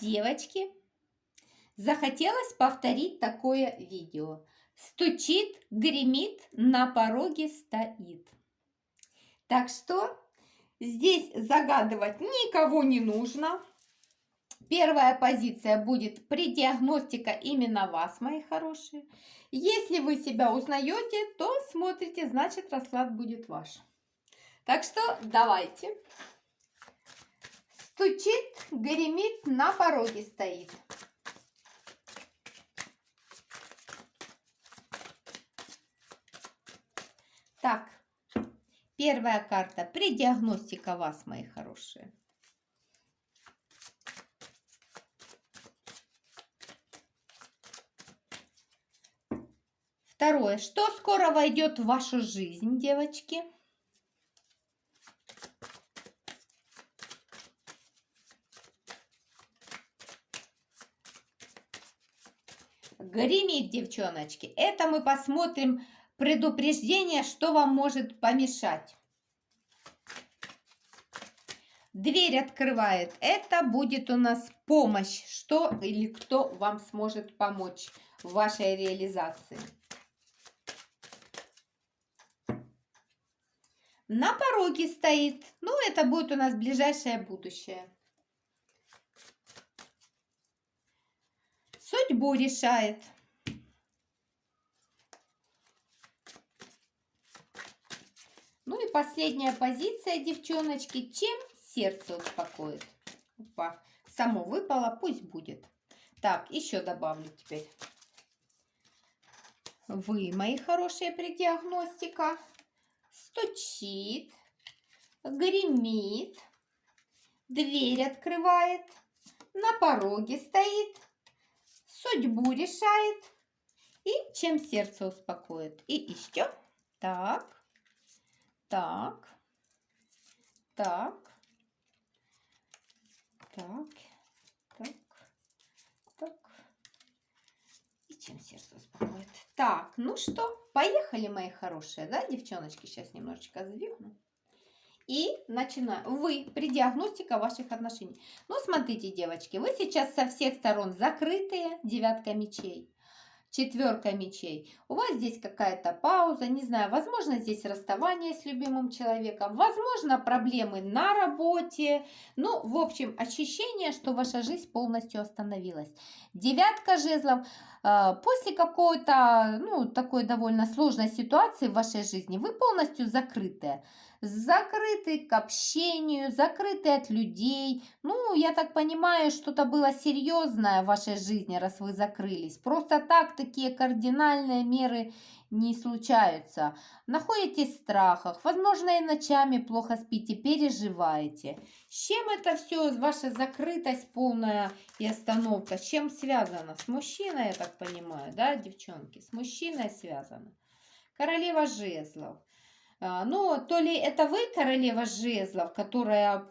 Девочки, захотелось повторить такое видео. Стучит, гремит, на пороге стоит. Так что здесь загадывать никого не нужно. Первая позиция будет предиагностика именно вас, мои хорошие. Если вы себя узнаете, то смотрите, значит расклад будет ваш. Так что давайте. Стучит, гремит, на пороге стоит. Так, первая карта. Предиагностика вас, мои хорошие. Второе. Что скоро войдет в вашу жизнь, девочки? Гремит, девчоночки. Это мы посмотрим предупреждение, что вам может помешать. Дверь открывает. Это будет у нас помощь. Что или кто вам сможет помочь в вашей реализации. На пороге стоит. Ну, это будет у нас ближайшее будущее. Судьбу решает. Ну и последняя позиция, девчоночки. Чем сердце успокоит? Опа, само выпало, пусть будет. Так, еще добавлю теперь. Вы, мои хорошие, предиагностика. Стучит, гремит, дверь открывает, на пороге стоит, судьбу решает и чем сердце успокоит. И еще так. Так, так, так, так, так. И чем сердце успокоит. Так, ну что, поехали, мои хорошие, да, девчоночки? Сейчас немножечко сдвигну. И начинаю. Вы, предиагностика ваших отношений. Ну, смотрите, девочки, вы сейчас со всех сторон закрытые, девятка мечей. Четверка мечей. У вас здесь какая-то пауза, не знаю, возможно, здесь расставание с любимым человеком, возможно, проблемы на работе. Ну, в общем, ощущение, что ваша жизнь полностью остановилась. Девятка жезлов. После какой-то, ну, такой довольно сложной ситуации в вашей жизни вы полностью закрытые. Закрыты к общению, закрыты от людей. Ну, я так понимаю, что-то было серьезное в вашей жизни, раз вы закрылись. Просто так такие кардинальные меры не случаются. Находитесь в страхах, возможно, и ночами плохо спите, переживаете. С чем это все, ваша закрытость полная и остановка, с чем связано? С мужчиной, я так понимаю, да, девчонки? С мужчиной связано. Королева жезлов. Ну, то ли это вы, королева жезлов, которая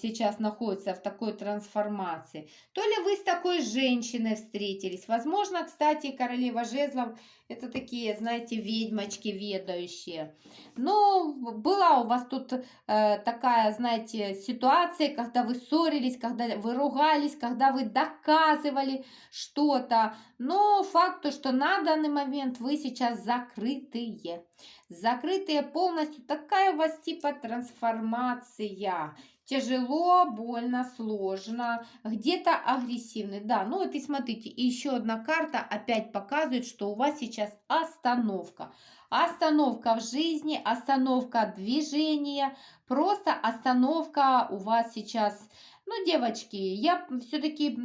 сейчас находится в такой трансформации, то ли вы с такой женщиной встретились. Возможно, кстати, королева жезлов — это такие, знаете, ведьмочки ведающие. Но была у вас тут такая, знаете, ситуация, когда вы ссорились, когда вы ругались, когда вы доказывали что-то. Но факт то, что на данный момент вы сейчас закрытые. Закрытые полностью. Такая у вас типа трансформация. Тяжело, больно, сложно, где-то агрессивный. Да, ну вот и смотрите, и еще одна карта опять показывает, что у вас сейчас остановка. Остановка в жизни, остановка движения, просто остановка у вас сейчас. Ну, девочки, я все-таки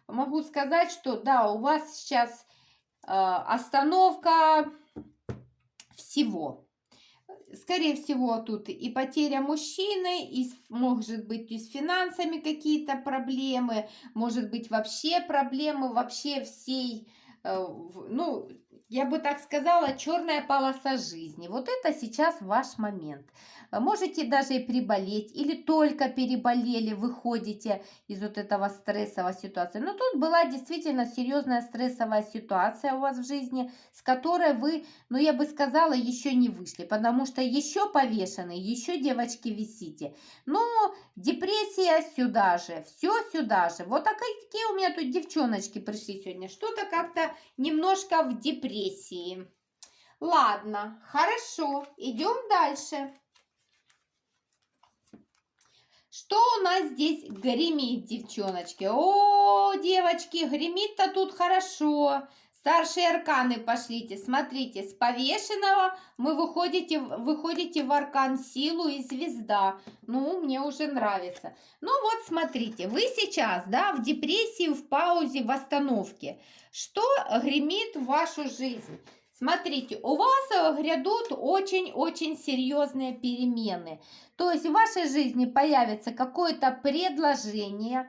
могу сказать, что да, у вас сейчас остановка всего. Скорее всего, тут и потеря мужчины, и, может быть, и с финансами какие-то проблемы, может быть, вообще проблемы вообще всей, ну, я бы так сказала, черная полоса жизни. Вот это сейчас ваш момент. можете даже и переболеть, или только переболели, выходите из вот этого стрессовой ситуации. Но тут была действительно серьезная стрессовая ситуация у вас в жизни, с которой вы, ну я бы сказала, еще не вышли, потому что еще повешены, еще, девочки, висите. Но депрессия сюда же, все сюда же. Вот такие у меня тут девчоночки пришли сегодня, что-то как-то немножко в депрессии. Ладно, хорошо, идем дальше. Что у нас здесь гремит, девчоночки? О, девочки, гремит-то тут хорошо. Старшие арканы пошлите. Смотрите, с повешенного вы выходите в аркан силу и звезда. Ну, мне уже нравится. Ну вот, смотрите, вы сейчас, да, в депрессии, в паузе, в остановке. Что гремит в вашу жизнь? Смотрите, у вас грядут очень-очень серьезные перемены. То есть в вашей жизни появится какое-то предложение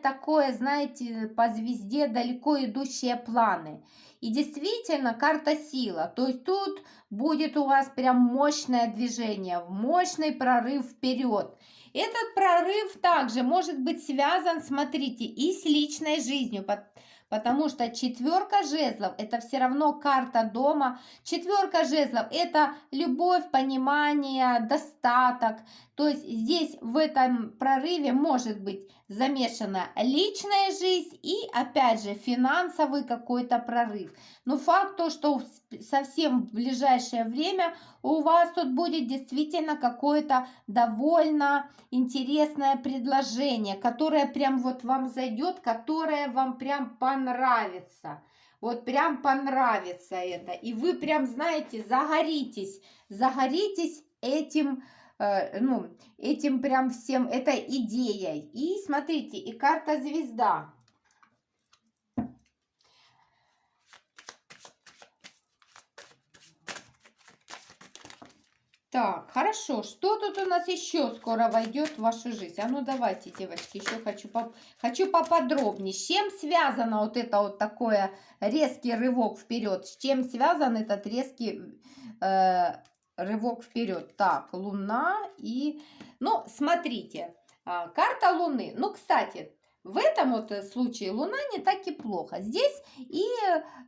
такое, знаете, по звезде далеко идущие планы. И действительно, карта сила. То есть тут будет у вас прям мощное движение, мощный прорыв вперед. Этот прорыв также может быть связан, смотрите, и с личной жизнью, потому что четверка жезлов – это все равно карта дома. Четверка жезлов – это любовь, понимание, достаток. То есть здесь в этом прорыве может быть замешана личная жизнь и, опять же, финансовый какой-то прорыв. Но факт то, что совсем в ближайшее время у вас тут будет действительно какое-то довольно интересное предложение, которое прям вот вам зайдет, которое вам прям понравится. Вот прям понравится это. И вы прям, знаете, загоритесь этим, этим прям всем, этой идеей. И смотрите, и карта звезда. Так, хорошо. Что тут у нас еще скоро войдет в вашу жизнь? А ну давайте, девочки, еще хочу поподробнее. С чем связано вот это вот такое резкий рывок вперед? С чем связан этот резкий рывок вперед? Так, Луна и... Ну, смотрите, карта Луны. Ну, кстати, в этом вот случае Луна не так и плохо. Здесь и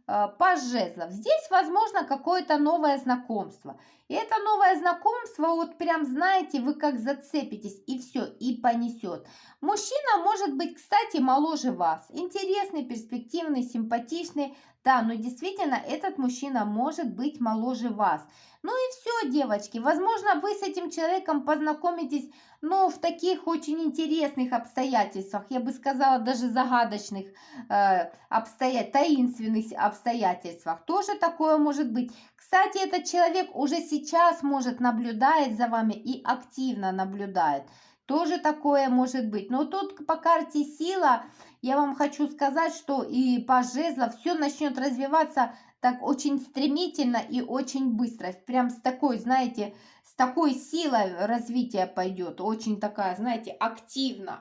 по жезлам. Здесь, возможно, какое-то новое знакомство. И это новое знакомство, вот прям, знаете, вы как зацепитесь, и все, и понесет. Мужчина может быть, кстати, моложе вас. Интересный, перспективный, симпатичный. Да, но действительно, этот мужчина может быть моложе вас. Ну и все, девочки. Возможно, вы с этим человеком познакомитесь, но в таких очень интересных обстоятельствах. Я бы сказала, даже загадочных, таинственных обстоятельствах. Тоже такое может быть. Кстати, этот человек уже сейчас может наблюдать за вами и активно наблюдает. Тоже такое может быть. Но тут по карте сила я вам хочу сказать, что и по жезлам все начнет развиваться так очень стремительно и очень быстро. Прям с такой, знаете, с такой силой развитие пойдет. Очень такая, знаете, активно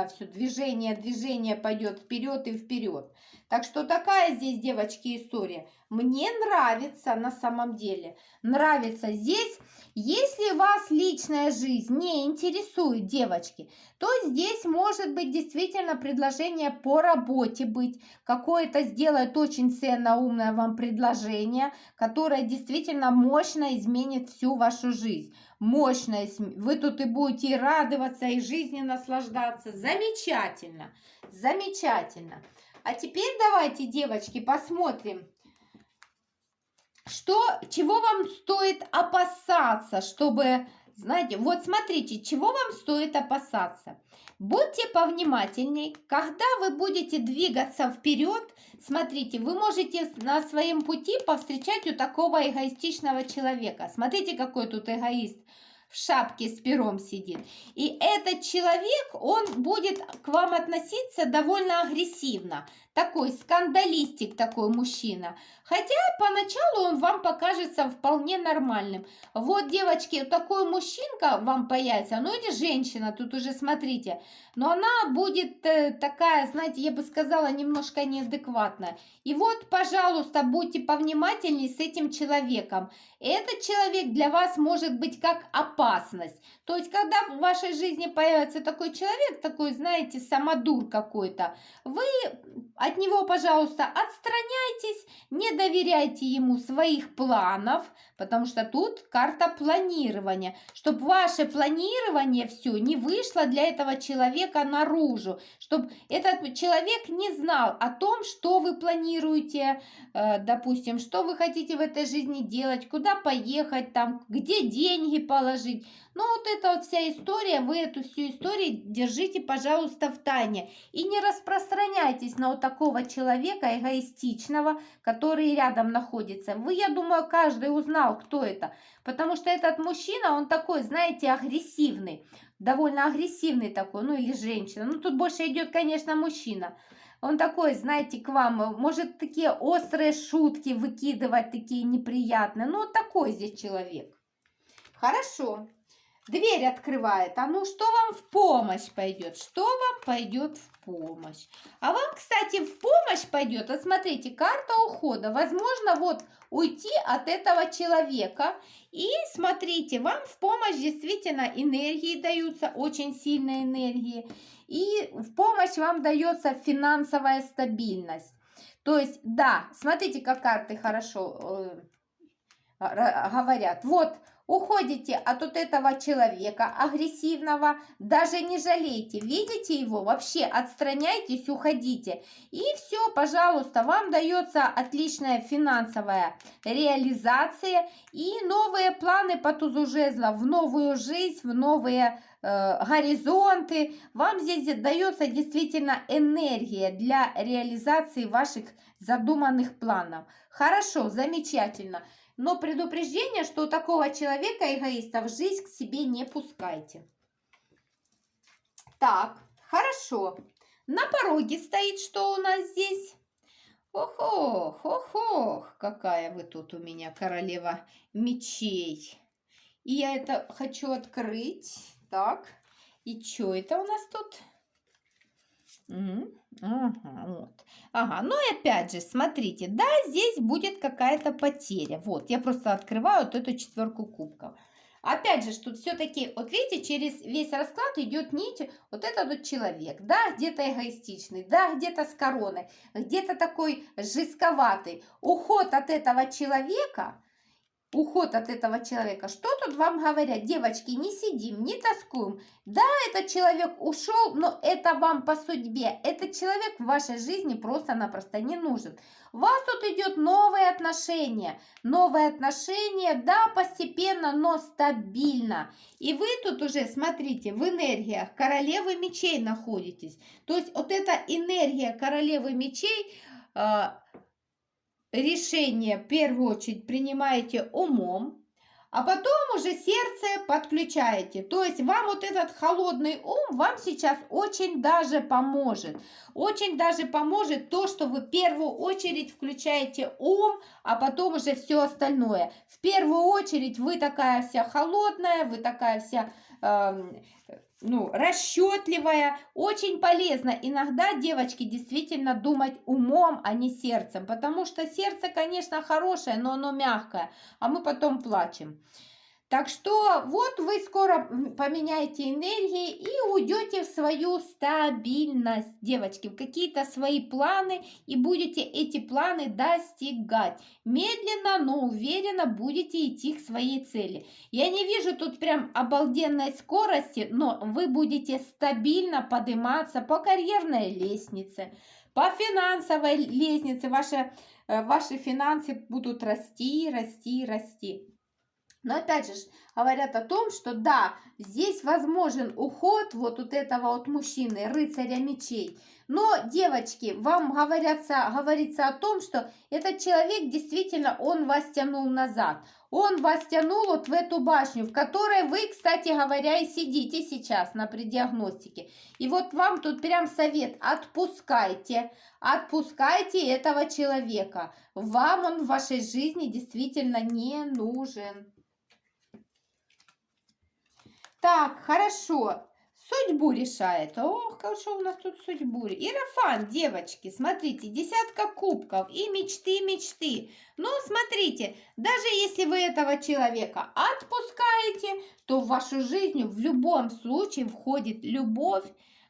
все. Движение пойдет вперед и вперед. Так что такая здесь, девочки, история. Мне нравится на самом деле. Нравится здесь. Если вас личная жизнь не интересует, девочки, то здесь может быть действительно предложение по работе быть. Какое-то сделает очень ценно, умное вам предложение, которое действительно мощно изменит всю вашу жизнь. Мощно. Вы тут и будете и радоваться, и жизни наслаждаться. Замечательно. Замечательно. А теперь давайте, девочки, посмотрим, чего вам стоит опасаться, чтобы, знаете, вот смотрите, чего вам стоит опасаться. Будьте повнимательней, когда вы будете двигаться вперед, смотрите, вы можете на своем пути повстречать у такого эгоистичного человека. Смотрите, какой тут эгоист. в шапке с пером сидит. И этот человек, он будет к вам относиться довольно агрессивно. Такой скандалистик, такой мужчина. Хотя поначалу он вам покажется вполне нормальным. Вот, девочки, такой мужчинка вам появится, ну или женщина, тут уже смотрите. Но она будет такая, знаете, я бы сказала, немножко неадекватная. И вот, пожалуйста, будьте повнимательнее с этим человеком. Этот человек для вас может быть как опасность. То есть, когда в вашей жизни появится такой человек, такой, знаете, самодур какой-то, вы от него, пожалуйста, отстраняйтесь, не доверяйте ему своих планов, потому что тут карта планирования, чтобы ваше планирование все не вышло для этого человека наружу, чтобы этот человек не знал о том, что вы планируете, допустим, что вы хотите в этой жизни делать, куда поехать, там, где деньги положить. Ну, вот эта вот вся история, вы эту всю историю держите, пожалуйста, в тайне. И не распространяйтесь на вот такого человека эгоистичного, который рядом находится. Вы, я думаю, каждый узнал, кто это. Потому что этот мужчина, он такой, знаете, агрессивный. Довольно агрессивный такой, ну или женщина. Ну, тут больше идет, конечно, мужчина. Он такой, знаете, к вам, может такие острые шутки выкидывать, такие неприятные. Ну, вот такой здесь человек. Хорошо. Дверь открывает. А ну, что вам в помощь пойдет? Что вам пойдет в помощь? А вам, кстати, в помощь пойдет, вот смотрите, карта ухода. Возможно, вот уйти от этого человека. И смотрите, вам в помощь действительно энергии даются, очень сильные энергии. И в помощь вам дается финансовая стабильность. То есть, да, смотрите, как карты хорошо говорят. Вот, уходите от вот этого человека агрессивного, даже не жалейте, видите его, вообще отстраняйтесь, уходите. И все, пожалуйста, вам дается отличная финансовая реализация и новые планы по тузу жезла в новую жизнь, в новые горизонты. Вам здесь дается действительно энергия для реализации ваших задуманных планов. Хорошо, замечательно. Но предупреждение, что такого человека, эгоиста, в жизнь к себе не пускайте. Так, хорошо. На пороге стоит, что у нас здесь? Ох-ох, ох-ох, какая вы тут у меня королева мечей. И я это хочу открыть. Так, и что это у нас тут? Ага, вот. Ага, ну и опять же, смотрите, да, здесь будет какая-то потеря. Вот, я просто открываю вот эту четверку кубков. Опять же, тут все-таки, вот видите, через весь расклад идет нить, вот этот вот человек, да, где-то эгоистичный, да, где-то с короной, где-то такой жестковатый. Уход от этого человека. Уход от этого человека. Что тут вам говорят? Девочки, не сидим, не тоскуем. Да, этот человек ушел, но это вам по судьбе. Этот человек в вашей жизни просто-напросто не нужен. У вас тут идет новые отношения. Новые отношения, да, постепенно, но стабильно. И вы тут уже, смотрите, в энергиях королевы мечей находитесь. То есть вот эта энергия королевы мечей... решение в первую очередь принимаете умом, а потом уже сердце подключаете. То есть вам вот этот холодный ум вам сейчас очень даже поможет. Очень даже поможет то, что вы в первую очередь включаете ум, а потом уже все остальное. В первую очередь вы такая вся холодная, вы такая вся... расчетливая, очень полезно иногда, девочки, действительно думать умом, а не сердцем, потому что сердце, конечно, хорошее, но оно мягкое, а мы потом плачем. Так что вот вы скоро поменяете энергии и уйдете в свою стабильность, девочки, в какие-то свои планы, и будете эти планы достигать. Медленно, но уверенно будете идти к своей цели. Я не вижу тут прям обалденной скорости, но вы будете стабильно подниматься по карьерной лестнице, по финансовой лестнице. Ваши финансы будут расти, расти, расти. Но опять же говорят о том, что да, здесь возможен уход вот этого вот мужчины, рыцаря мечей. Но, девочки, вам говорится о том, что этот человек действительно, он вас тянул назад. Он вас тянул вот в эту башню, в которой вы, кстати говоря, и сидите сейчас на преддиагностике. И вот вам тут прям совет: отпускайте, отпускайте этого человека. Вам он в вашей жизни действительно не нужен. Так, хорошо. Судьбу решает. Ох, что у нас тут судьбу. Иерофант, девочки, смотрите, десятка кубков и мечты, мечты. Но смотрите, даже если вы этого человека отпускаете, то в вашу жизнь в любом случае входит любовь,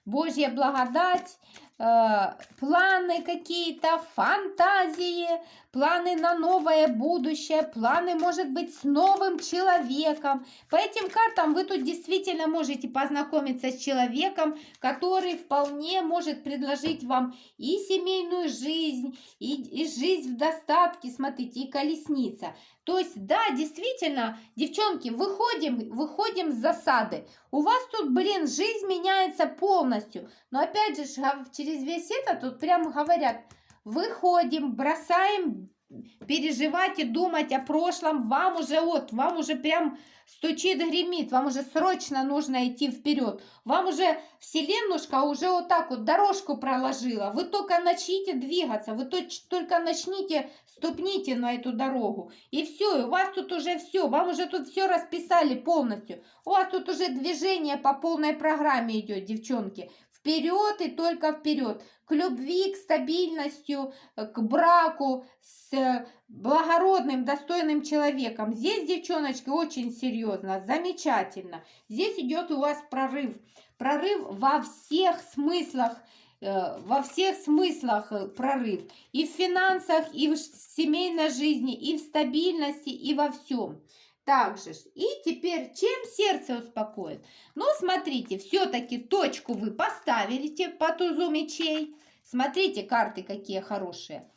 Божья благодать, планы какие-то, фантазии, планы на новое будущее, планы, может быть, с новым человеком. По этим картам вы тут действительно можете познакомиться с человеком, который вполне может предложить вам и семейную жизнь, и жизнь в достатке, смотрите, и колесница. То есть, да, действительно, девчонки, выходим с засады. У вас тут, блин, жизнь меняется полностью. Но опять же, через весь это тут прям говорят: выходим, бросаем переживать и думать о прошлом. Вам уже прям стучит, гремит, вам уже срочно нужно идти вперед. Вам уже вселеннушка уже вот так вот дорожку проложила. Вы только начните двигаться, вы только начните, ступните на эту дорогу. И все, и у вас тут уже все, вам уже тут все расписали полностью. У вас тут уже движение по полной программе идет, девчонки. Вперед и только вперед. К любви, к стабильности, к браку с благородным, достойным человеком. Здесь, девчоночки, очень серьезно, замечательно. Здесь идет у вас прорыв. Прорыв во всех смыслах. Прорыв. И в финансах, и в семейной жизни, и в стабильности, и во всем. Также. И теперь, чем сердце успокоит? Ну, смотрите, все-таки точку вы поставили по тузу мечей. Смотрите, карты какие хорошие.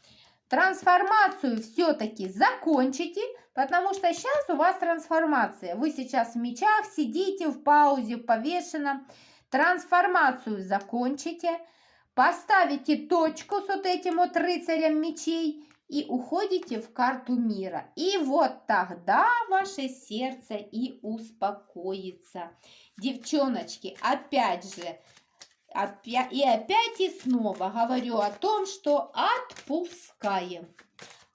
Трансформацию все-таки закончите, потому что сейчас у вас трансформация. Вы сейчас в мечах сидите, в паузе, в повешенном. Трансформацию закончите, поставите точку с вот этим вот рыцарем мечей и уходите в карту мира. И вот тогда ваше сердце и успокоится. Девчоночки, опять же, опять и снова говорю о том, что отпускаем.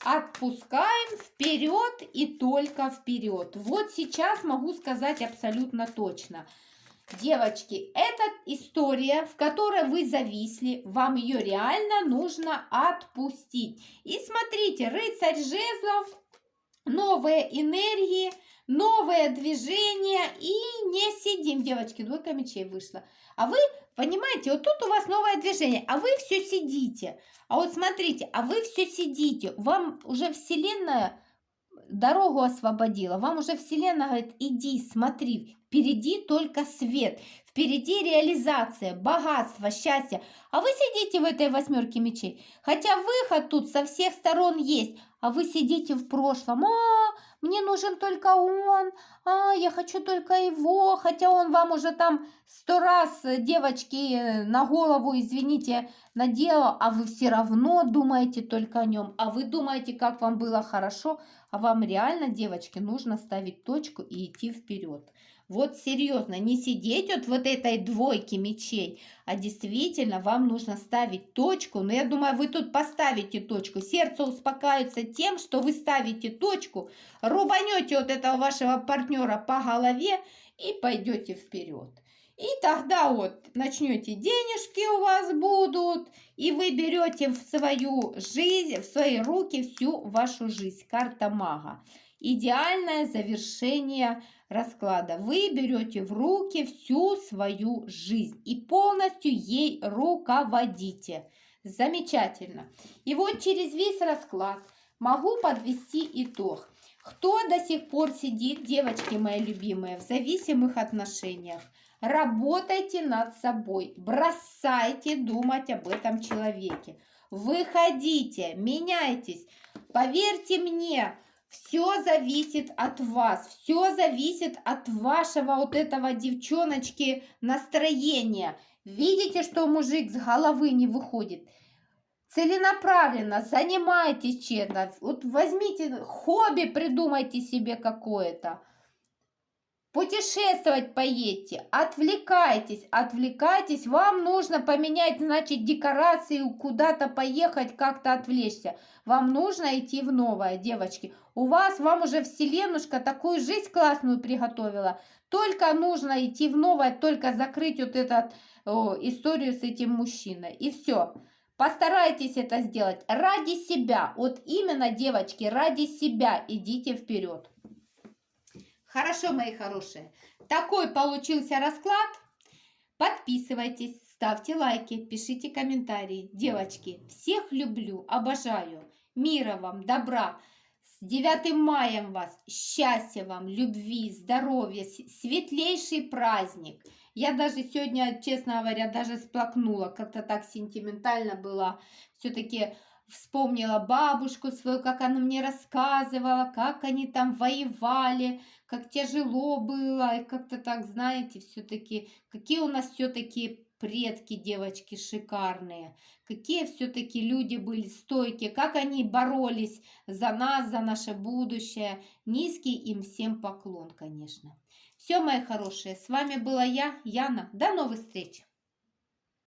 Отпускаем вперед и только вперед. Вот сейчас могу сказать абсолютно точно. Девочки, это история, в которой вы зависли, вам ее реально нужно отпустить. И смотрите, рыцарь жезлов, новые энергии, новое движение, и не сидим, девочки, двойка мечей вышла. А вы, понимаете, вот тут у вас новое движение, а вы все сидите. А вот смотрите, а вы все сидите, вам уже Вселенная дорогу освободила, вам уже Вселенная говорит: иди, смотри, впереди только свет, впереди реализация, богатство, счастье. А вы сидите в этой восьмерке мечей, хотя выход тут со всех сторон есть, а вы сидите в прошлом. Мне нужен только он, я хочу только его, хотя он вам уже там 100 раз, девочки, на голову, извините, наделал, а вы все равно думаете только о нем, а вы думаете, как вам было хорошо, а вам реально, девочки, нужно ставить точку и идти вперед. Вот серьезно, не сидеть вот этой двойке мечей, а действительно вам нужно ставить точку. Но я думаю, вы тут поставите точку. Сердце успокаивается тем, что вы ставите точку, рубанете вот этого вашего партнера по голове и пойдете вперед. И тогда вот начнете, денежки у вас будут, и вы берете в свою жизнь, в свои руки всю вашу жизнь. Карта мага. Идеальное завершение расклада. Вы берете в руки всю свою жизнь и полностью ей руководите. Замечательно. И вот через весь расклад могу подвести итог. Кто до сих пор сидит, девочки мои любимые, в зависимых отношениях, работайте над собой, бросайте думать об этом человеке. Выходите, меняйтесь. Поверьте мне, Все зависит от вас, все зависит от вашего вот этого, девчоночки, настроения. Видите, что мужик с головы не выходит? Целенаправленно занимайтесь честно. Вот возьмите хобби, придумайте себе какое-то. Путешествовать поедьте, отвлекайтесь, отвлекайтесь. Вам нужно поменять, значит, декорации, куда-то поехать, как-то отвлечься. Вам нужно идти в новое, девочки. Вам уже вселенушка такую жизнь классную приготовила. Только нужно идти в новое, только закрыть вот эту историю с этим мужчиной. И все. Постарайтесь это сделать ради себя. Вот именно, девочки, ради себя идите вперед. Хорошо, мои хорошие. Такой получился расклад. Подписывайтесь, ставьте лайки, пишите комментарии. Девочки, всех люблю, обожаю. Мира вам, добра. С 9 маем вас. Счастья вам, любви, здоровья, светлейший праздник. Я даже сегодня, честно говоря, даже сплакнула. Как-то так сентиментально было. Все-таки вспомнила бабушку свою, как она мне рассказывала, как они там воевали, как тяжело было, и как-то так, знаете, все-таки, какие у нас все-таки предки, девочки, шикарные, какие все-таки люди были стойкие, как они боролись за нас, за наше будущее. Низкий им всем поклон, конечно. Все, мои хорошие, с вами была я, Яна. До новых встреч!